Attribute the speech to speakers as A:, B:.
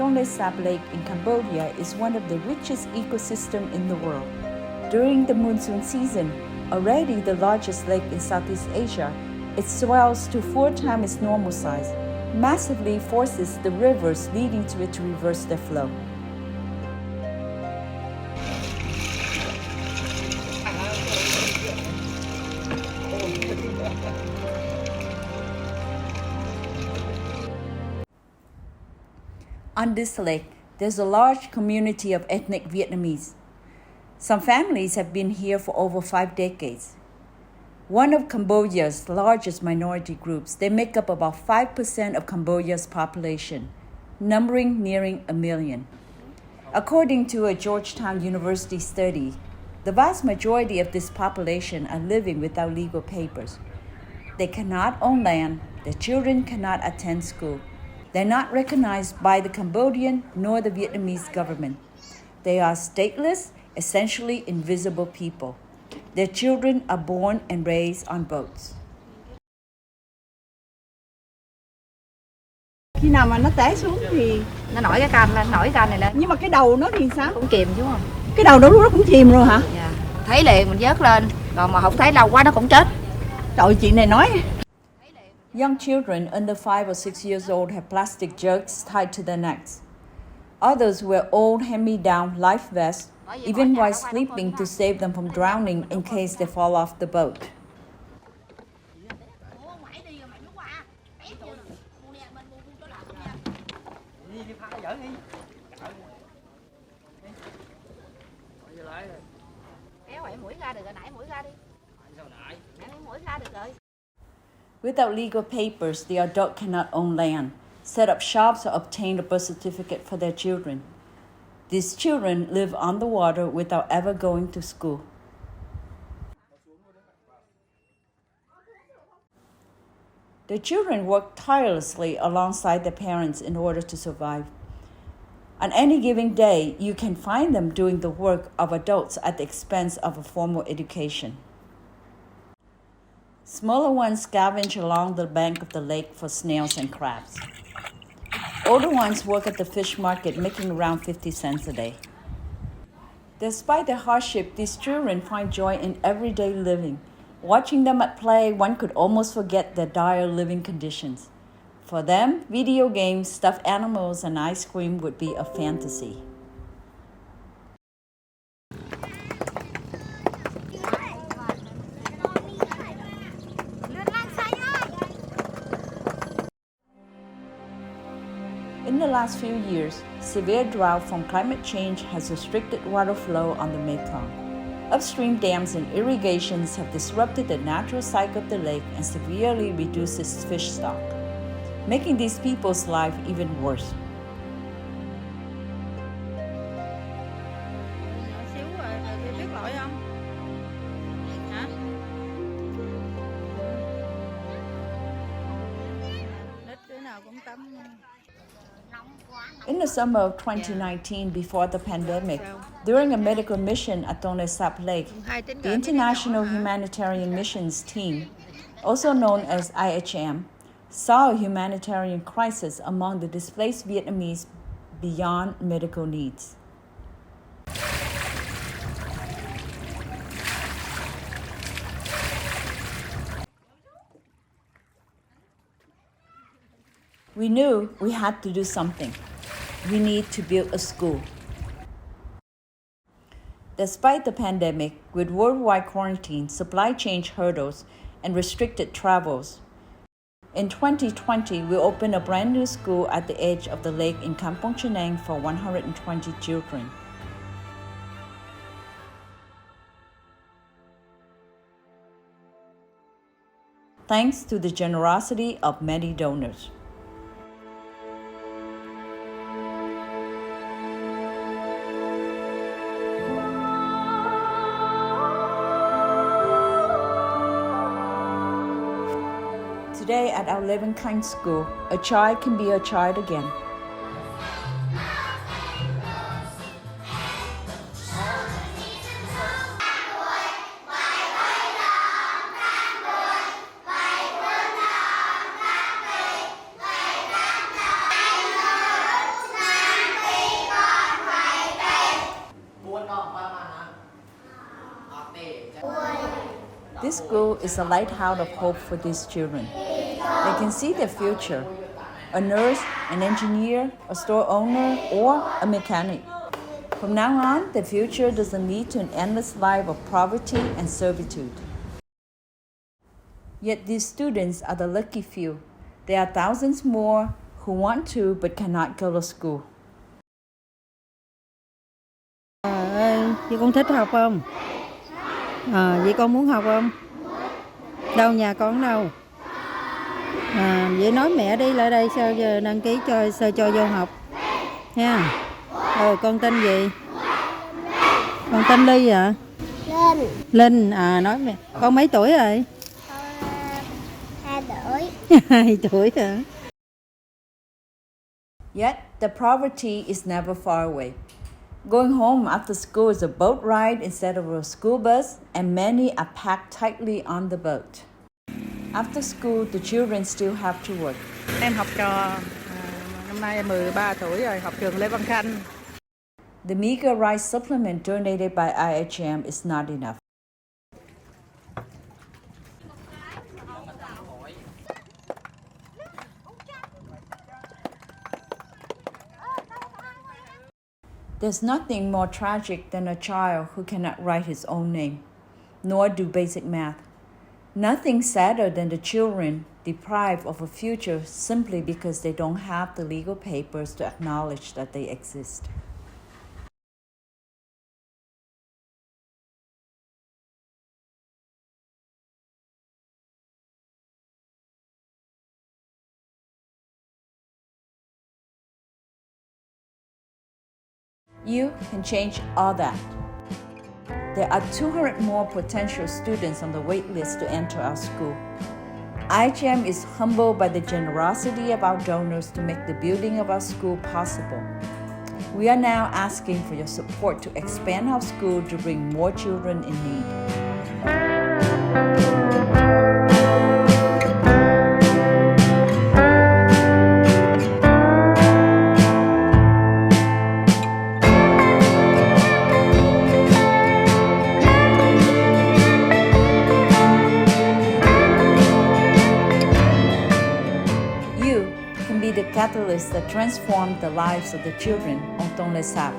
A: TonleSap Lake in Cambodia is one of the richest ecosystems in the world. During the monsoon season, already the largest lake in Southeast Asia, it swells to 4 times its normal size, massively forces the rivers leading to it to reverse their flow. On this lake, there's a large community of ethnic Vietnamese. Some families have been here for over 5 decades. One of Cambodia's largest minority groups, they make up about 5% of Cambodia's population, numbering nearing 1 million. According to a Georgetown University study, the vast majority of this population are living without legal papers. They cannot own land, their children cannot attend school. They're not recognized by the Cambodian nor the Vietnamese government. They are stateless, essentially invisible people. Their children are born and raised on boats.
B: Khi nào mà nó té xuống thì
C: nó nổi cái can lên, nổi cái can này lên.
B: Nhưng mà cái đầu nó thì sao?
C: Cũng chìm chứ không?
B: Cái đầu đó lúc đó cũng chìm rồi hả?
C: Dạ. Thấy liền mình vớt lên, còn mà không thấy lâu quá nó cũng chết.
B: Trời, chuyện này nói.
A: Young children under 5 or 6 years old have plastic jugs tied to their necks. Others wear old hand-me-down life vests, even while sleeping to save them from drowning in case they fall off the boat. Without legal papers, the adult cannot own land, set up shops, or obtain a birth certificate for their children. These children live on the water without ever going to school. The children work tirelessly alongside their parents in order to survive. On any given day, you can find them doing the work of adults at the expense of a formal education. Smaller ones scavenge along the bank of the lake for snails and crabs. Older ones work at the fish market, making around 50 cents a day. Despite the hardship, these children find joy in everyday living. Watching them at play, one could almost forget their dire living conditions. For them, video games, stuffed animals, and ice cream would be a fantasy. In the last few years, severe drought from climate change has restricted water flow on the Mekong. Upstream dams and irrigations have disrupted the natural cycle of the lake and severely reduced its fish stock, making these people's life even worse. In the summer of 2019, before the pandemic, during a medical mission at TonleSap Lake, the International Humanitarian Missions Team, also known as IHM, saw a humanitarian crisis among the displaced Vietnamese beyond medical needs. We knew we had to do something. We need to build a school. Despite the pandemic, with worldwide quarantine, supply chain hurdles, and restricted travels, in 2020, we opened a brand new school at the edge of the lake in Kampong Chhnang for 120 children. Thanks to the generosity of many donors. Today at our Living Kind School, a child can be a child again. This school is a lighthouse of hope for these children. They can see their future: a nurse, an engineer, a store owner, or a mechanic. From now on, the future doesn't lead to an endless life of poverty and servitude. Yet these students are the lucky few. There are thousands more who want to but cannot go to school.
D: Vậy con thích học không? Vậy con muốn học không? Đâu nhà con đâu? Vậy nói mẹ đi lại đây sao giờ đăng ký cho vô học nha. Con tên gì? Con tên Ly hả? Linh. Nói mẹ. Con mấy tuổi rồi?
E: 2 tuổi.
D: 2 tuổi hả?
A: Yet the poverty is never far away. Going home after school is a boat ride instead of a school bus, and many are packed tightly on the boat. After school, the children still have to work.
D: Em học trò năm nay em 13 tuổi rồi, học trường Lê Văn Khanh.
A: The meager rice supplement donated by IHM is not enough. There's nothing more tragic than a child who cannot write his own name, nor do basic math. Nothing sadder than the children deprived of a future simply because they don't have the legal papers to acknowledge that they exist. You can change all that. There are 200 more potential students on the wait list to enter our school. IHM is humbled by the generosity of our donors to make the building of our school possible. We are now asking for your support to expand our school to bring more children in need. You can be the catalyst that transforms the lives of the children on TonleSap.